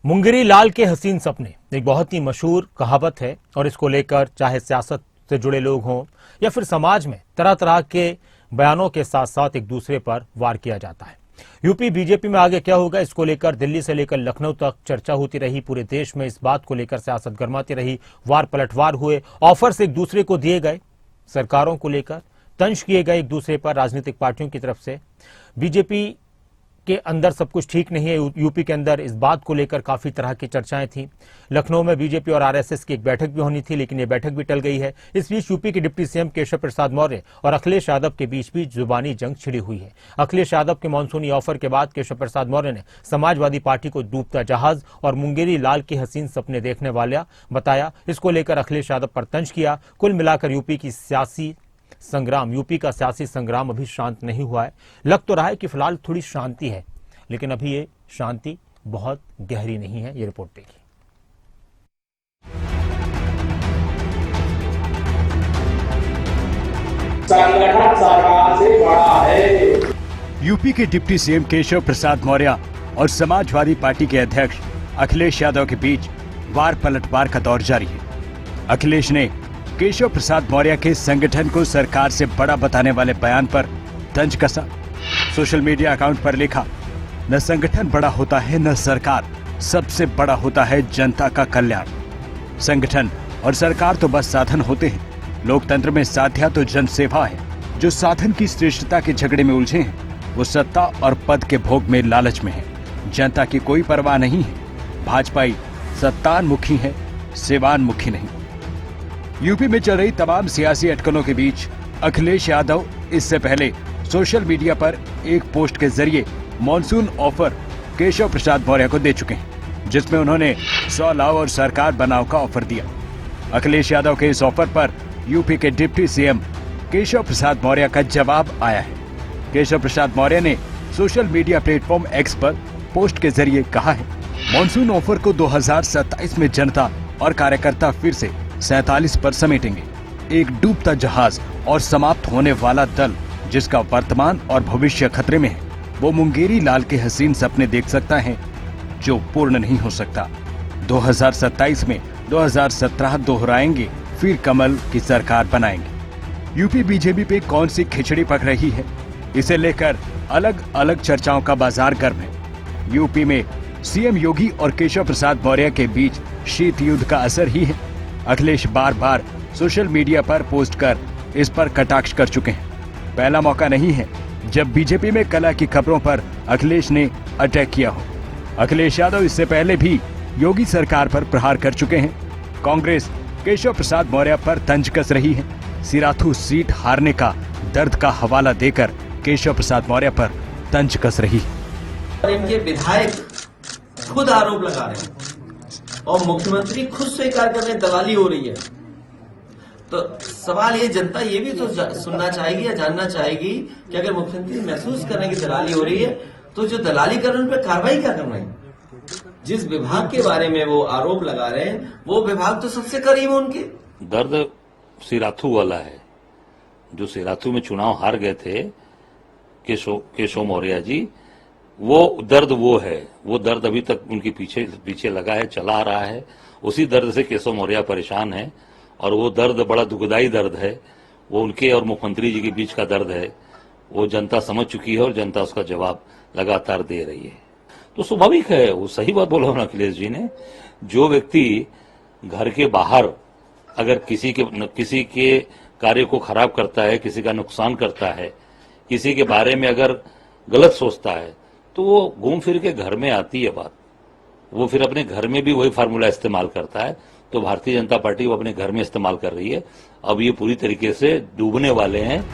मुंगेरी लाल के हसीन सपने एक बहुत ही मशहूर कहावत है और इसको लेकर चाहे सियासत से जुड़े लोग हों या फिर समाज में तरह तरह के बयानों के साथ साथ एक दूसरे पर वार किया जाता है। यूपी बीजेपी में आगे क्या होगा, इसको लेकर दिल्ली से लेकर लखनऊ तक चर्चा होती रही। पूरे देश में इस बात को लेकर सियासत गरमाती रही। वार पलटवार हुए, ऑफर्स एक दूसरे को दिए गए, सरकारों को लेकर तंज किए गए एक दूसरे पर राजनीतिक पार्टियों की तरफ से। बीजेपी के अंदर सब कुछ ठीक नहीं है। यूपी के अंदर इस बात को लेकर काफी तरह की चर्चाएं थी। लखनऊ में बीजेपी और आरएसएस की एक बैठक भी होनी थी, लेकिन ये बैठक भी टल गई है। इस बीच यूपी के डिप्टी सीएम केशव प्रसाद मौर्य और अखिलेश यादव के बीच भी जुबानी जंग छिड़ी हुई है। अखिलेश यादव के मानसूनी ऑफर के बाद केशव प्रसाद मौर्य ने समाजवादी पार्टी को डूबता जहाज और मुंगेरी लाल के हसीन सपने देखने वाला बताया। इसको लेकर अखिलेश यादव पर तंज किया। कुल मिलाकर यूपी का सियासी संग्राम अभी शांत नहीं हुआ है। लग तो रहा है कि फिलहाल थोड़ी शांति है, लेकिन अभी ये शांति बहुत गहरी नहीं है। ये रिपोर्ट देखिए। संगठन सरकार से बड़ा है। यूपी के डिप्टी सीएम केशव प्रसाद मौर्य और समाजवादी पार्टी के अध्यक्ष अखिलेश यादव के बीच वार पलटवार का दौर जारी है। अखिलेश ने केशव प्रसाद मौर्य के संगठन को सरकार से बड़ा बताने वाले बयान पर तंज कसा। सोशल मीडिया अकाउंट पर लिखा, न संगठन बड़ा होता है न सरकार, सबसे बड़ा होता है जनता का कल्याण। संगठन और सरकार तो बस साधन होते हैं। लोकतंत्र में साध्या तो जन सेवा है। जो साधन की श्रेष्ठता के झगड़े में उलझे हैं वो सत्ता और पद के भोग में लालच में है। जनता की कोई परवाह नहीं है। भाजपाई सत्तान्मुखी है, सेवान्मुखी नहीं। यूपी में चल रही तमाम सियासी अटकलों के बीच अखिलेश यादव इससे पहले सोशल मीडिया पर एक पोस्ट के जरिए मॉनसून ऑफर केशव प्रसाद मौर्य को दे चुके हैं, जिसमें उन्होंने 100 लाव और सरकार बनाओ का ऑफर दिया। अखिलेश यादव के इस ऑफर पर यूपी के डिप्टी सीएम केशव प्रसाद मौर्य का जवाब आया है। केशव प्रसाद मौर्य ने सोशल मीडिया प्लेटफॉर्म एक्स पर पोस्ट के जरिए कहा है, मॉनसून ऑफर को 2027 में जनता और कार्यकर्ता फिर से 47 पर समेटेंगे। एक डूबता जहाज और समाप्त होने वाला दल जिसका वर्तमान और भविष्य खतरे में है, वो मुंगेरी लाल के हसीन सपने देख सकता है जो पूर्ण नहीं हो सकता। 2027 में 2017 दोहराएंगे, फिर कमल की सरकार बनाएंगे। यूपी बीजेपी पे कौन सी खिचड़ी पक रही है, इसे लेकर अलग अलग चर्चाओं का बाजार गर्म है। यूपी में सीएम योगी और केशव प्रसाद मौर्य के बीच शीत युद्ध का असर ही है। अखिलेश बार बार सोशल मीडिया पर पोस्ट कर इस पर कटाक्ष कर चुके हैं। पहला मौका नहीं है जब बीजेपी में कला की खबरों पर अखिलेश ने अटैक किया हो। अखिलेश यादव इससे पहले भी योगी सरकार पर प्रहार कर चुके हैं। कांग्रेस केशव प्रसाद मौर्य पर तंज कस रही है। सिराथू सीट हारने का दर्द का हवाला देकर केशव प्रसाद मौर्य पर तंज कस रही है। इनके विधायक खुद आरोप लगा रहे हैं और मुख्यमंत्री खुद स्वीकार कर रहे हैं दलाली हो रही है। तो सवाल ये, जनता ये भी तो सुनना चाहेगी या जानना चाहेगी कि अगर मुख्यमंत्री महसूस कर रहे हैं कि दलाली हो रही है, तो जो दलाली कर रहे हैं उन पर कार्रवाई क्या कर रहे हैं? जिस विभाग के बारे में वो आरोप लगा रहे हैं वो विभाग तो सबसे करीब है उनके। दर्द सिराथू वाला है। जो सिराथू में चुनाव हार गए थे केशव मौर्य जी, वो दर्द वो है। वो दर्द अभी तक उनके पीछे लगा है, चला आ रहा है। उसी दर्द से केशव मौर्य परेशान है और वो दर्द बड़ा दुखदाई दर्द है। वो उनके और मुख्यमंत्री जी के बीच का दर्द है। वो जनता समझ चुकी है और जनता उसका जवाब लगातार दे रही है। तो स्वाभाविक है, वो सही बात बोला उन्होंने अखिलेश जी ने। जो व्यक्ति घर के बाहर अगर किसी के कार्य को खराब करता है, किसी का नुकसान करता है, किसी के बारे में अगर गलत सोचता है, तो वो घूम फिर के घर में आती है बात। वो फिर अपने घर में भी वही फार्मूला इस्तेमाल करता है। तो भारतीय जनता पार्टी वो अपने घर में इस्तेमाल कर रही है। अब ये पूरी तरीके से डूबने वाले हैं।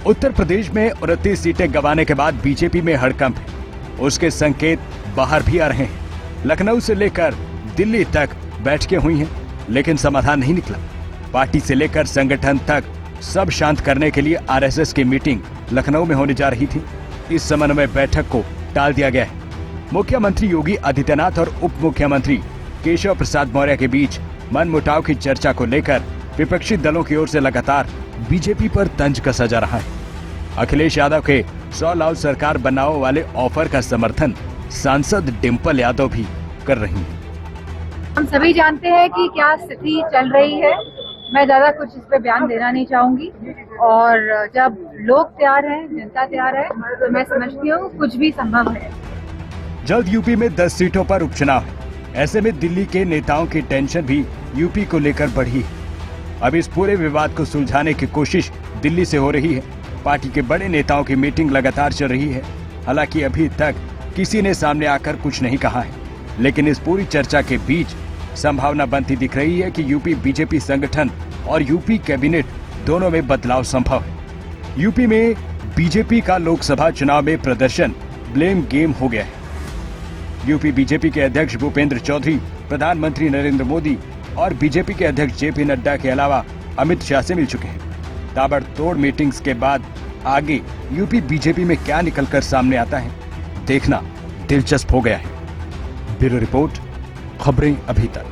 उत्तर प्रदेश में 29 सीटें गंवाने के बाद बीजेपी में हड़कंप है। उसके संकेत बाहर भी आ रहे हैं। लखनऊ से लेकर दिल्ली तक बैठकें हुई हैं, लेकिन समाधान नहीं निकला। पार्टी से लेकर संगठन तक सब शांत करने के लिए आरएसएस की मीटिंग लखनऊ में होने जा रही थी। इस समन्वय बैठक को टाल दिया गया है। मुख्यमंत्री योगी आदित्यनाथ और उप मुख्यमंत्री केशव प्रसाद मौर्य के बीच मनमुटाव की चर्चा को लेकर विपक्षी दलों की ओर से लगातार बीजेपी पर तंज कसा जा रहा है। अखिलेश यादव के 100 लाव सरकार बनाओ वाले ऑफर का समर्थन सांसद डिंपल यादव भी कर रही हैं। हम सभी जानते हैं कि क्या स्थिति चल रही है। मैं ज्यादा कुछ इस पे बयान देना नहीं चाहूंगी, और जब लोग तैयार हैं, जनता तैयार है, तो मैं समझती हूँ कुछ भी संभव है। जल्द यूपी में 10 सीटों पर उपचुनाव है। ऐसे में दिल्ली के नेताओं की टेंशन भी यूपी को लेकर बढ़ी है। अब इस पूरे विवाद को सुलझाने की कोशिश दिल्ली से हो रही है। पार्टी के बड़े नेताओं की मीटिंग लगातार चल रही है। हालांकि अभी तक किसी ने सामने आकर कुछ नहीं कहा है, लेकिन इस पूरी चर्चा के बीच संभावना बनती दिख रही है कि यूपी बीजेपी संगठन और यूपी कैबिनेट दोनों में बदलाव संभव है। यूपी में बीजेपी का लोकसभा चुनाव में प्रदर्शन ब्लेम गेम हो गया है। यूपी बीजेपी के अध्यक्ष भूपेंद्र चौधरी, प्रधानमंत्री नरेंद्र मोदी और बीजेपी के अध्यक्ष जेपी नड्डा के अलावा अमित शाह से मिल चुके हैं। ताबड़तोड़ मीटिंग्स के बाद आगे यूपी बीजेपी में क्या निकलकर सामने आता है, देखना दिलचस्प हो गया है। ब्यूरो रिपोर्ट, खबरें अभी तक।